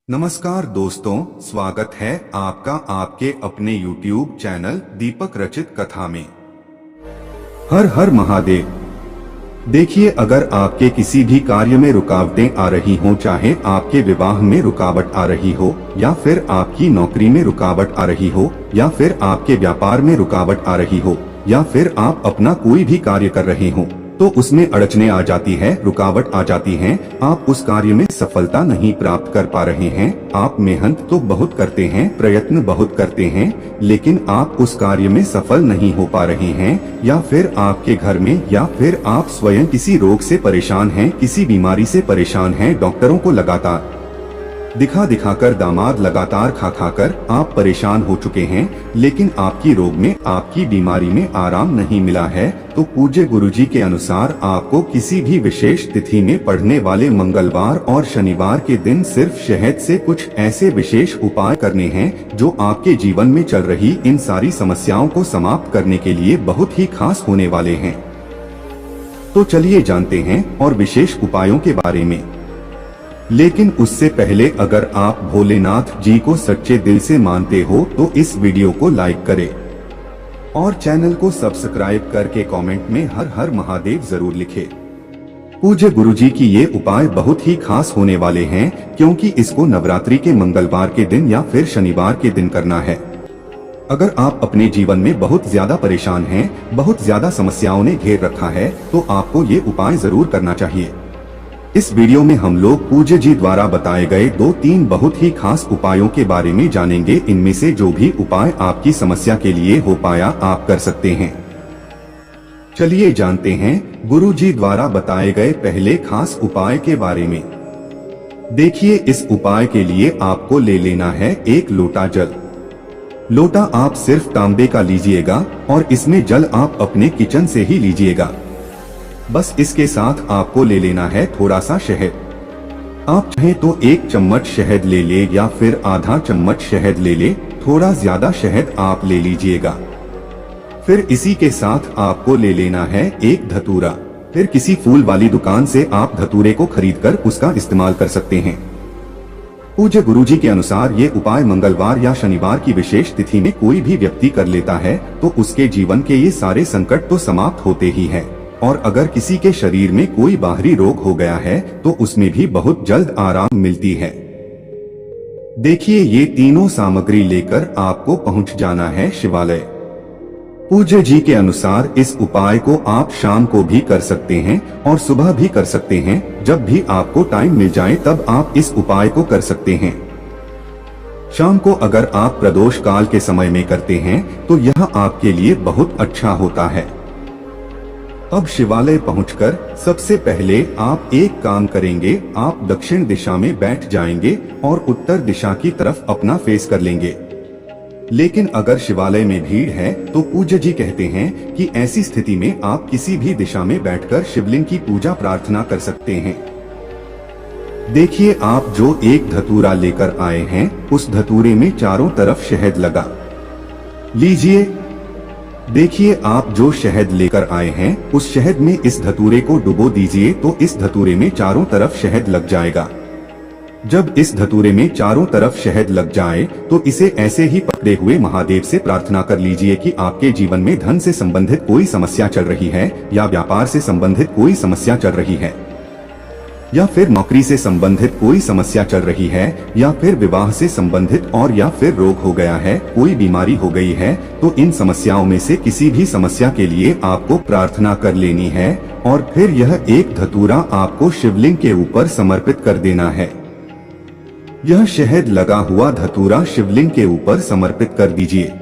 नमस्कार दोस्तों, स्वागत है आपका आपके अपने YouTube चैनल दीपक रचित कथा में। हर हर महादेव। देखिए, अगर आपके किसी भी कार्य में रुकावटें आ रही हो, चाहे आपके विवाह में रुकावट आ रही हो, या फिर आपकी नौकरी में रुकावट आ रही हो, या फिर आपके व्यापार में रुकावट आ रही हो, या फिर आप अपना कोई भी कार्य कर रहे हो तो उसमें अड़चने आ जाती है, रुकावट आ जाती है, आप उस कार्य में सफलता नहीं प्राप्त कर पा रहे हैं। आप मेहनत तो बहुत करते हैं, प्रयत्न बहुत करते हैं, लेकिन आप उस कार्य में सफल नहीं हो पा रहे हैं, या फिर आपके घर में, या फिर आप स्वयं किसी रोग से परेशान हैं, किसी बीमारी से परेशान हैं, डॉक्टरों को लगातार दिखा दिखाकर, दामाद लगातार खा खाकर आप परेशान हो चुके हैं, लेकिन आपकी रोग में, आपकी बीमारी में आराम नहीं मिला है। तो पूज्य गुरुजी के अनुसार आपको किसी भी विशेष तिथि में पड़ने वाले मंगलवार और शनिवार के दिन सिर्फ शहद से कुछ ऐसे विशेष उपाय करने हैं जो आपके जीवन में चल रही इन सारी समस्याओं को समाप्त करने के लिए बहुत ही खास होने वाले हैं। तो चलिए जानते हैं और विशेष उपायों के बारे में। लेकिन उससे पहले, अगर आप भोलेनाथ जी को सच्चे दिल से मानते हो तो इस वीडियो को लाइक करें और चैनल को सब्सक्राइब करके कमेंट में हर हर महादेव जरूर लिखें। पूज्य गुरुजी की ये उपाय बहुत ही खास होने वाले हैं, क्योंकि इसको नवरात्रि के मंगलवार के दिन या फिर शनिवार के दिन करना है। अगर आप अपने जीवन में बहुत ज्यादा परेशान हैं, बहुत ज्यादा समस्याओं ने घेर रखा है, तो आपको ये उपाय जरूर करना चाहिए। इस वीडियो में हम लोग पूज्य जी द्वारा बताए गए 2-3 बहुत ही खास उपायों के बारे में जानेंगे। इनमें से जो भी उपाय आपकी समस्या के लिए हो पाया, आप कर सकते हैं। चलिए जानते हैं गुरु जी द्वारा बताए गए पहले खास उपाय के बारे में। देखिए, इस उपाय के लिए आपको ले लेना है 1 लोटा जल। लोटा आप सिर्फ तांबे का लीजिएगा और इसमें जल आप अपने किचन से ही लीजिएगा। बस इसके साथ आपको ले लेना है थोड़ा सा शहद। आप चाहे तो 1 चम्मच शहद ले ले या फिर आधा चम्मच शहद ले ले, थोड़ा ज्यादा शहद आप ले लीजिएगा। फिर इसी के साथ आपको ले लेना है 1 धतूरा। फिर किसी फूल वाली दुकान से आप धतूरे को खरीदकर उसका इस्तेमाल कर सकते हैं। पूज्य गुरुजी के अनुसार ये उपाय मंगलवार या शनिवार की विशेष तिथि में कोई भी व्यक्ति कर लेता है तो उसके जीवन के ये सारे संकट तो समाप्त होते ही हैं। और अगर किसी के शरीर में कोई बाहरी रोग हो गया है तो उसमें भी बहुत जल्द आराम मिलती है। देखिए, ये तीनों सामग्री लेकर आपको पहुंच जाना है शिवालय। पूज्य जी के अनुसार इस उपाय को आप शाम को भी कर सकते हैं और सुबह भी कर सकते हैं। जब भी आपको टाइम मिल जाए तब आप इस उपाय को कर सकते हैं। शाम को अगर आप प्रदोष काल के समय में करते हैं तो यह आपके लिए बहुत अच्छा होता है। अब शिवालय पहुंचकर सबसे पहले आप एक काम करेंगे, आप दक्षिण दिशा में बैठ जाएंगे और उत्तर दिशा की तरफ अपना फेस कर लेंगे। लेकिन अगर शिवालय में भीड़ है तो पूज्य जी कहते हैं कि ऐसी स्थिति में आप किसी भी दिशा में बैठकर शिवलिंग की पूजा प्रार्थना कर सकते हैं। देखिए, आप जो 1 धतूरा लेकर आए हैं, उस धतूरे में चारों तरफ शहद लगा लीजिए। देखिए, आप जो शहद लेकर आए हैं, उस शहद में इस धतूरे को डुबो दीजिए तो इस धतूरे में चारों तरफ शहद लग जाएगा। जब इस धतूरे में चारों तरफ शहद लग जाए तो इसे ऐसे ही पकड़े हुए महादेव से प्रार्थना कर लीजिए कि आपके जीवन में धन से संबंधित कोई समस्या चल रही है, या व्यापार से संबंधित कोई समस्या चल रही है, या फिर नौकरी से संबंधित कोई समस्या चल रही है, या फिर विवाह से संबंधित, और या फिर रोग हो गया है, कोई बीमारी हो गई है, तो इन समस्याओं में से किसी भी समस्या के लिए आपको प्रार्थना कर लेनी है और फिर यह 1 धतूरा आपको शिवलिंग के ऊपर समर्पित कर देना है। यह शहद लगा हुआ धतूरा शिवलिंग के ऊपर समर्पित कर दीजिए।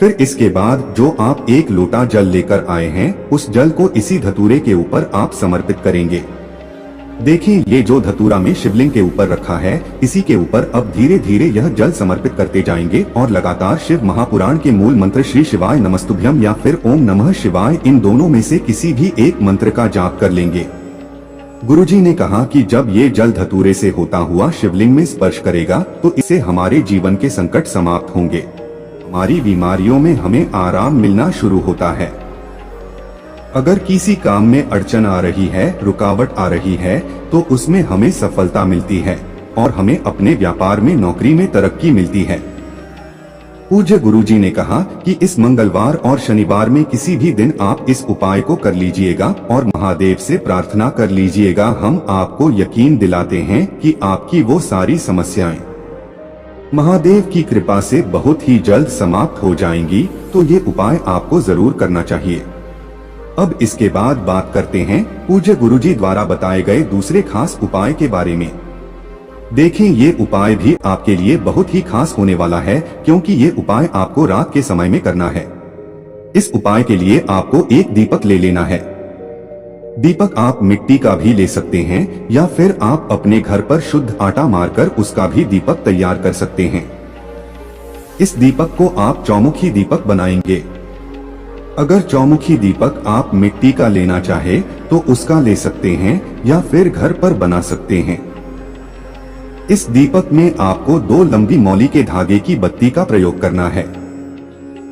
फिर इसके बाद जो आप 1 लोटा जल लेकर आए हैं, उस जल को इसी धतूरे के ऊपर आप समर्पित करेंगे। देखिए, ये जो धतूरा में शिवलिंग के ऊपर रखा है, इसी के ऊपर अब धीरे धीरे यह जल समर्पित करते जाएंगे और लगातार शिव महापुराण के मूल मंत्र श्री शिवाय नमस्तुभ्यम या फिर ओम नमः शिवाय, इन दोनों में से किसी भी एक मंत्र का जाप कर लेंगे। गुरुजी ने कहा कि जब ये जल धतूरे से होता हुआ शिवलिंग में स्पर्श करेगा तो इससे हमारे जीवन के संकट समाप्त होंगे, हमारी बीमारियों में हमें आराम मिलना शुरू होता है। अगर किसी काम में अड़चन आ रही है, रुकावट आ रही है, तो उसमें हमें सफलता मिलती है। और हमें अपने व्यापार में नौकरी में तरक्की मिलती है। पूज्य गुरुजी ने कहा कि इस मंगलवार और शनिवार में किसी भी दिन आप इस उपाय को कर लीजिएगा और महादेव से प्रार्थना कर लीजिएगा। हम आपको यकीन दिलाते हैं कि आपकी वो सारी समस्याएं महादेव की कृपा से बहुत ही जल्द समाप्त हो जाएंगी। तो ये उपाय आपको जरूर करना चाहिए। अब इसके बाद बात करते हैं पूज्य गुरुजी द्वारा बताए गए दूसरे खास उपाय के बारे में। देखें, ये उपाय भी आपके लिए बहुत ही खास होने वाला है, क्योंकि ये उपाय आपको रात के समय में करना है। इस उपाय के लिए आपको एक दीपक ले लेना है। दीपक आप मिट्टी का भी ले सकते हैं या फिर आप अपने घर पर शुद्ध आटा मारकर उसका भी दीपक तैयार कर सकते हैं। इस दीपक को आप चौमुखी दीपक बनाएंगे। अगर चौमुखी दीपक आप मिट्टी का लेना चाहे तो उसका ले सकते हैं या फिर घर पर बना सकते हैं। इस दीपक में आपको 2 लंबी मौली के धागे की बत्ती का प्रयोग करना है।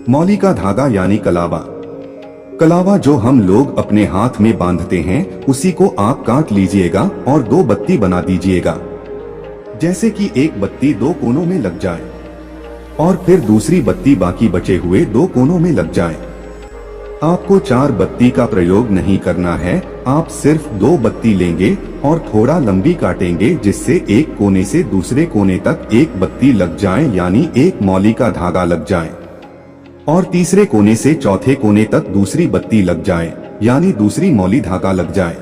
मौली का धागा यानी कलावा। कलावा जो हम लोग अपने हाथ में बांधते हैं, उसी को आप काट लीजिएगा और 2 बत्ती बना दीजिएगा। जैसे कि एक बत्ती 2 कोनों में लग जाए और फिर दूसरी बत्ती बाकी बचे हुए 2 कोनों में लग जाए। आपको 4 बत्ती का प्रयोग नहीं करना है, आप सिर्फ 2 बत्ती लेंगे और थोड़ा लंबी काटेंगे, जिससे एक कोने से दूसरे कोने तक एक बत्ती लग जाए, यानी एक मौली का धागा लग जाए, और तीसरे कोने से चौथे कोने तक दूसरी बत्ती लग जाए, यानी दूसरी मौली धागा लग जाए।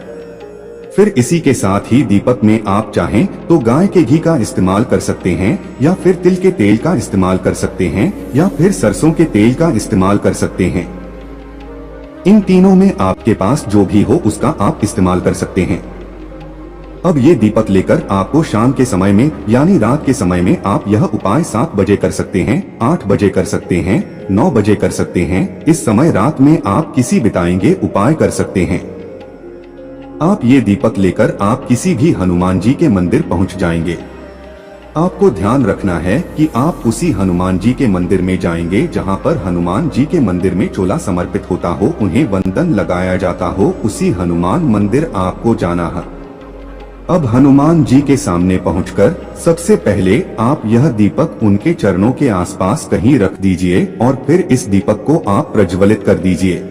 फिर इसी के साथ ही दीपक में आप चाहें तो गाय के घी का इस्तेमाल कर सकते हैं, या फिर तिल के तेल का इस्तेमाल कर सकते हैं, या फिर सरसों के तेल का इस्तेमाल कर सकते हैं। इन तीनों में आपके पास जो भी हो उसका आप इस्तेमाल कर सकते हैं। अब ये दीपक लेकर आपको शाम के समय में यानी रात के समय में आप यह उपाय 7 बजे कर सकते हैं, 8 बजे कर सकते हैं, 9 बजे कर सकते हैं। इस समय रात में आप किसी बिताएंगे उपाय कर सकते हैं। आप ये दीपक लेकर आप किसी भी हनुमान जी के मंदिर पहुंच जाएंगे। आपको ध्यान रखना है कि आप उसी हनुमान जी के मंदिर में जाएंगे जहां पर हनुमान जी के मंदिर में चोला समर्पित होता हो, उन्हें वंदन लगाया जाता हो, उसी हनुमान मंदिर आपको जाना है। अब हनुमान जी के सामने पहुंचकर सबसे पहले आप यह दीपक उनके चरणों के आसपास कहीं रख दीजिए और फिर इस दीपक को आप प्रज्वलित कर दीजिए।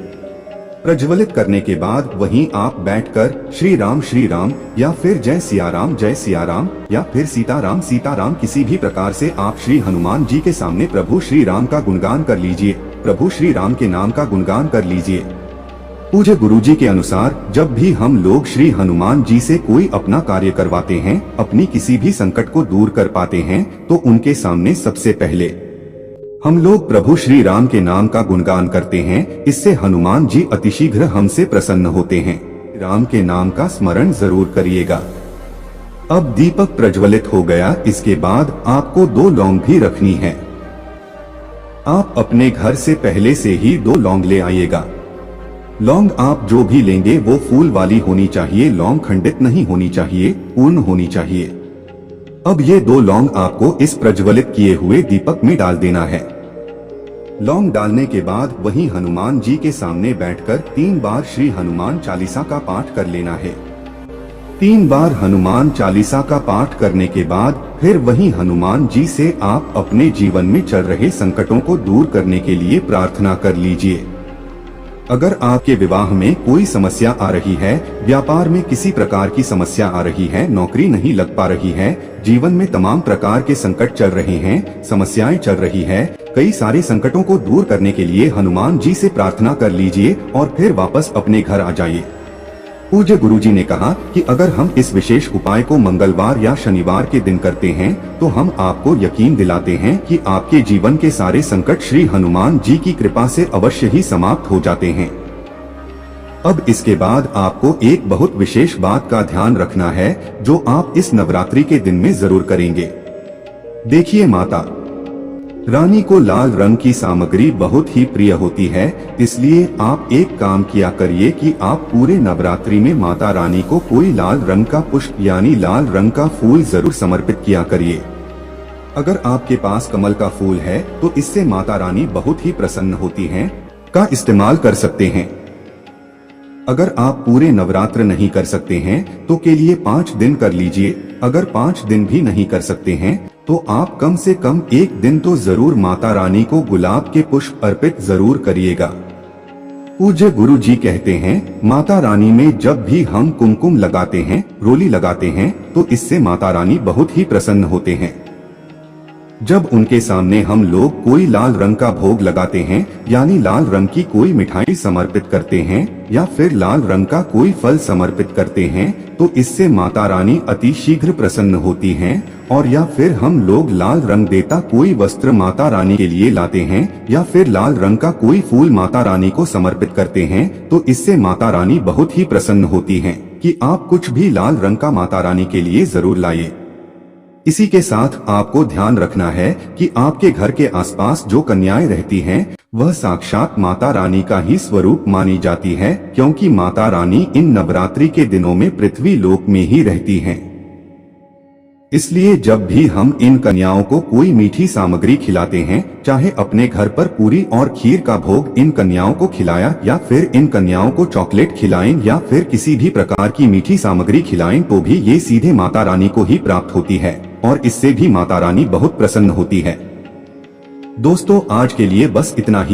प्रज्वलित करने के बाद वहीं आप बैठकर श्री राम या फिर जय सिया राम या फिर सीता राम किसी भी प्रकार से आप श्री हनुमान जी के सामने प्रभु श्री राम का गुणगान कर लीजिए, प्रभु श्री राम के नाम का गुणगान कर लीजिए। पूज्य गुरुजी के अनुसार जब भी हम लोग श्री हनुमान जी से कोई अपना कार्य करवाते हैं, अपनी किसी भी संकट को दूर कर पाते हैं, तो उनके सामने सबसे पहले हम लोग प्रभु श्री राम के नाम का गुणगान करते हैं। इससे हनुमान जी अतिशीघ्र हमसे प्रसन्न होते हैं। राम के नाम का स्मरण जरूर करिएगा। अब दीपक प्रज्वलित हो गया, इसके बाद आपको 2 लौंग भी रखनी है। आप अपने घर से पहले से ही 2 लौंग ले आइएगा। लौंग आप जो भी लेंगे वो फूल वाली होनी चाहिए, लौंग खंडित नहीं होनी चाहिए, पूर्ण होनी चाहिए। अब ये 2 लौंग आपको इस प्रज्वलित किए हुए दीपक में डाल देना है। लौंग डालने के बाद वहीं हनुमान जी के सामने बैठकर 3 बार श्री हनुमान चालीसा का पाठ कर लेना है। 3 बार हनुमान चालीसा का पाठ करने के बाद फिर वहीं हनुमान जी से आप अपने जीवन में चल रहे संकटों को दूर करने के लिए प्रार्थना कर लीजिए। अगर आपके विवाह में कोई समस्या आ रही है, व्यापार में किसी प्रकार की समस्या आ रही है, नौकरी नहीं लग पा रही है, जीवन में तमाम प्रकार के संकट चल रहे हैं, समस्याएं चल रही है, कई सारे संकटों को दूर करने के लिए हनुमान जी से प्रार्थना कर लीजिए और फिर वापस अपने घर आ जाइए। पूज्य गुरुजी ने कहा कि अगर हम इस विशेष उपाय को मंगलवार या शनिवार के दिन करते हैं तो हम आपको यकीन दिलाते हैं कि आपके जीवन के सारे संकट श्री हनुमान जी की कृपा से अवश्य ही समाप्त हो जाते हैं। अब इसके बाद आपको एक बहुत विशेष बात का ध्यान रखना है जो आप इस नवरात्रि के दिन में जरूर करेंगे। देखिए, माता रानी को लाल रंग की सामग्री बहुत ही प्रिय होती है, इसलिए आप एक काम किया करिए कि आप पूरे नवरात्रि में माता रानी को कोई लाल रंग का पुष्प यानी लाल रंग का फूल जरूर समर्पित किया करिए। अगर आपके पास कमल का फूल है तो इससे माता रानी बहुत ही प्रसन्न होती हैं, का इस्तेमाल कर सकते हैं। अगर आप पूरे नवरात्र नहीं कर सकते हैं तो के लिए 5 दिन कर लीजिए। अगर 5 दिन भी नहीं कर सकते हैं तो आप कम से कम 1 दिन तो जरूर माता रानी को गुलाब के पुष्प अर्पित जरूर करिएगा। पूज्य गुरु जी कहते हैं, माता रानी में जब भी हम कुमकुम लगाते हैं, रोली लगाते हैं, तो इससे माता रानी बहुत ही प्रसन्न होते हैं। जब उनके सामने हम लोग कोई लाल रंग का भोग लगाते हैं, यानी लाल रंग की कोई मिठाई समर्पित करते हैं या फिर लाल रंग का कोई फल समर्पित करते हैं, तो इससे माता रानी अति शीघ्र प्रसन्न होती हैं। और या फिर हम लोग लाल रंग देता कोई वस्त्र माता रानी के लिए लाते हैं या फिर लाल रंग का कोई फूल माता रानी को समर्पित करते हैं, तो इससे माता रानी बहुत ही प्रसन्न होती हैं कि आप कुछ भी लाल रंग का माता रानी के लिए जरूर लाइए। इसी के साथ आपको ध्यान रखना है कि आपके घर के आसपास जो कन्याएं रहती हैं, वह साक्षात माता रानी का ही स्वरूप मानी जाती है, क्योंकि माता रानी इन नवरात्रि के दिनों में पृथ्वी लोक में ही रहती हैं। इसलिए जब भी हम इन कन्याओं को कोई मीठी सामग्री खिलाते हैं, चाहे अपने घर पर पूरी और खीर का भोग इन कन्याओं को खिलाया या फिर इन कन्याओं को चॉकलेट खिलाएं या फिर किसी भी प्रकार की मीठी सामग्री खिलाएं, तो भी ये सीधे माता रानी को ही प्राप्त होती है और इससे भी माता रानी बहुत प्रसन्न होती है। दोस्तों, आज के लिए बस इतना ही।